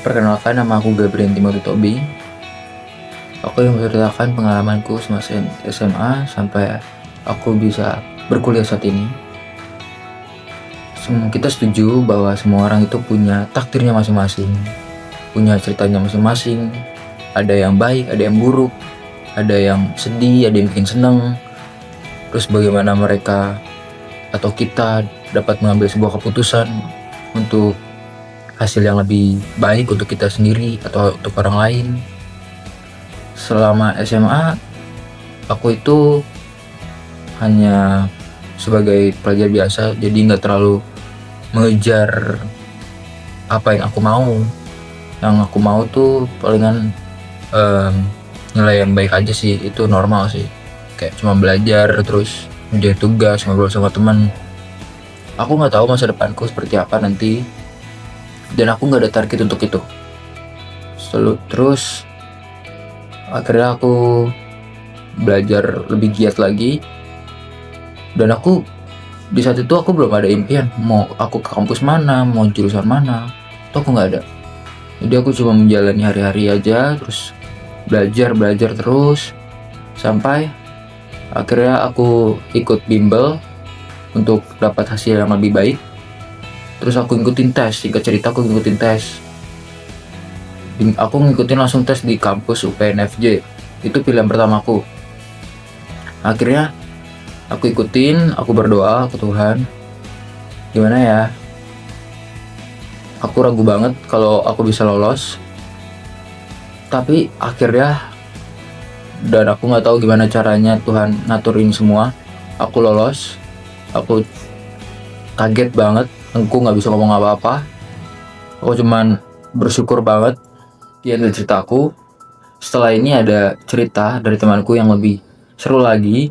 Perkenalkan, nama aku Gabriel Timothy Tobing. Aku yang menceritakan pengalamanku semasa SMA sampai aku bisa berkuliah saat ini. Kita setuju bahwa semua orang itu punya takdirnya masing-masing, punya ceritanya masing-masing. Ada yang baik, ada yang buruk, ada yang sedih, ada yang bikin seneng. Terus bagaimana mereka atau kita dapat mengambil sebuah keputusan untuk hasil yang lebih baik untuk kita sendiri atau untuk orang lain. Selama SMA, aku itu hanya sebagai pelajar biasa, jadi nggak terlalu mengejar apa yang aku mau. Yang aku mau tuh palingan nilai yang baik aja sih, itu normal sih. Kayak cuma belajar, terus menjadi tugas, ngobrol sama teman. Aku nggak tahu masa depanku seperti apa nanti, dan aku nggak ada target untuk itu. Terus akhirnya aku belajar lebih giat lagi, dan aku di saat itu aku belum ada impian mau aku ke kampus mana, mau jurusan mana, itu aku nggak ada. Jadi aku cuma menjalani hari-hari aja, terus belajar terus sampai akhirnya aku ikut bimbel untuk dapat hasil yang lebih baik. Terus aku ngikutin tes, singkat cerita aku ngikutin tes. Aku ngikutin langsung tes di kampus UPNFJ. Itu pilihan pertamaku. Akhirnya aku ikutin, aku berdoa ke Tuhan. Gimana ya? Aku ragu banget kalau aku bisa lolos. Tapi akhirnya, dan aku nggak tahu gimana caranya Tuhan ngaturin semua, aku lolos. Aku kaget banget, aku nggak bisa ngomong apa-apa. Aku cuman bersyukur banget. Dia ada ceritaku. Setelah ini ada cerita dari temanku yang lebih seru lagi.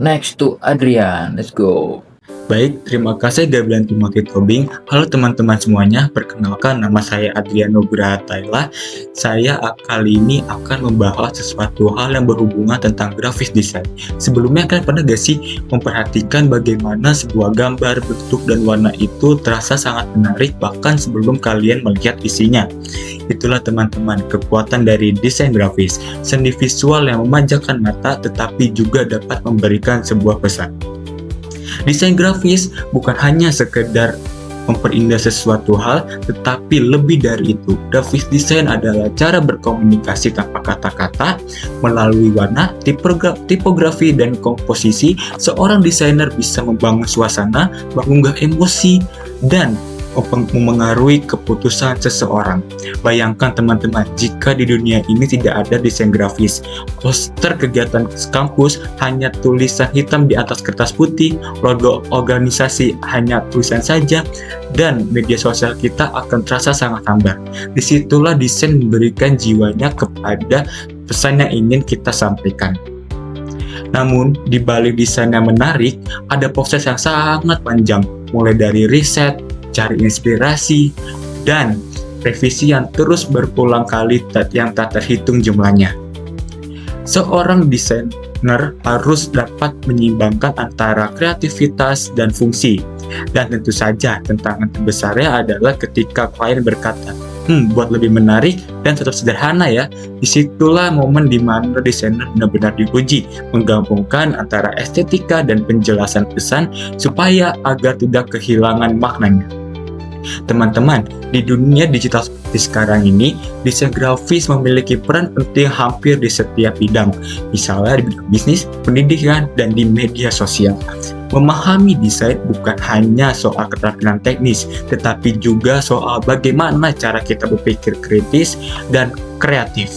Next to Adrian, let's go. Baik, terima kasih Gabriel Timothy Tobing. Halo teman-teman semuanya, perkenalkan nama saya Adriano Grahataila. Saya kali ini akan membahas sesuatu hal yang berhubungan tentang grafis desain. Sebelumnya kalian pernah gak sih memperhatikan bagaimana sebuah gambar, bentuk, dan warna itu terasa sangat menarik bahkan sebelum kalian melihat isinya? Itulah teman-teman kekuatan dari desain grafis, seni visual yang memanjakan mata tetapi juga dapat memberikan sebuah pesan. Desain grafis bukan hanya sekedar memperindah sesuatu hal, tetapi lebih dari itu. Grafis desain adalah cara berkomunikasi tanpa kata-kata melalui warna, tipografi, dan komposisi. Seorang desainer bisa membangun suasana, mengunggah emosi, dan memengaruhi keputusan seseorang. Bayangkan teman-teman, jika di dunia ini tidak ada desain grafis, poster kegiatan kampus hanya tulisan hitam di atas kertas putih, logo organisasi hanya tulisan saja, dan media sosial kita akan terasa sangat hambar. Disitulah desain memberikan jiwanya kepada pesan yang ingin kita sampaikan. Namun, di balik desain yang menarik, ada proses yang sangat panjang, mulai dari riset, cari inspirasi, dan revisi yang terus berulang kali yang tak terhitung jumlahnya. Seorang desainer harus dapat menyeimbangkan antara kreativitas dan fungsi. Dan tentu saja tantangan terbesarnya adalah ketika klien berkata, buat lebih menarik dan tetap sederhana ya. Disitulah momen di mana desainer benar-benar diuji, menggabungkan antara estetika dan penjelasan pesan supaya agar tidak kehilangan maknanya. Teman-teman, di dunia digital seperti sekarang ini, desain grafis memiliki peran penting hampir di setiap bidang, misalnya di bidang bisnis, pendidikan, dan di media sosial. Memahami desain bukan hanya soal keterampilan teknis, tetapi juga soal bagaimana cara kita berpikir kritis dan kreatif.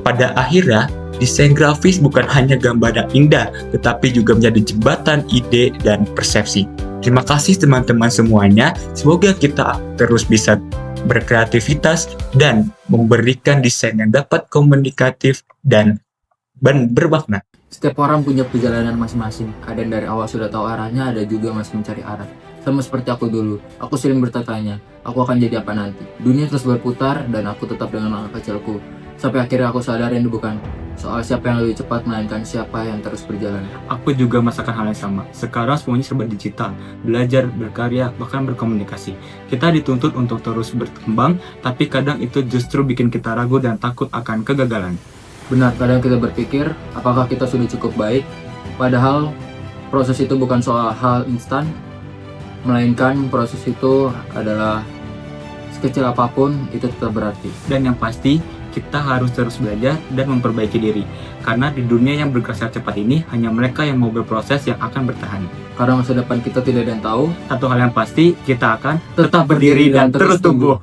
Pada akhirnya, desain grafis bukan hanya gambar yang indah, tetapi juga menjadi jembatan ide dan persepsi. Terima kasih teman-teman semuanya, semoga kita terus bisa berkreativitas dan memberikan desain yang dapat komunikatif dan bermakna. Setiap orang punya perjalanan masing-masing. Ada yang dari awal sudah tahu arahnya, ada juga masih mencari arah. Sama seperti aku dulu, aku sering bertanya, aku akan jadi apa nanti? Dunia terus berputar dan aku tetap dengan langkah kecilku. Sampai akhirnya aku sadar ini bukan soal siapa yang lebih cepat, melainkan siapa yang terus berjalan. Aku juga merasakan hal yang sama. Sekarang semuanya serba digital, belajar, berkarya, bahkan berkomunikasi. Kita dituntut untuk terus berkembang, tapi kadang itu justru bikin kita ragu dan takut akan kegagalan. Benar, kadang kita berpikir, apakah kita sudah cukup baik? Padahal proses itu bukan soal hal instan, melainkan proses itu adalah sekecil apapun itu tetap berarti. Dan yang pasti, kita harus terus belajar dan memperbaiki diri. Karena di dunia yang bergerak cepat ini, hanya mereka yang mau berproses yang akan bertahan. Karena masa depan kita tidak ada yang tahu, Satu hal yang pasti, kita akan tetap berdiri dan terus tumbuh.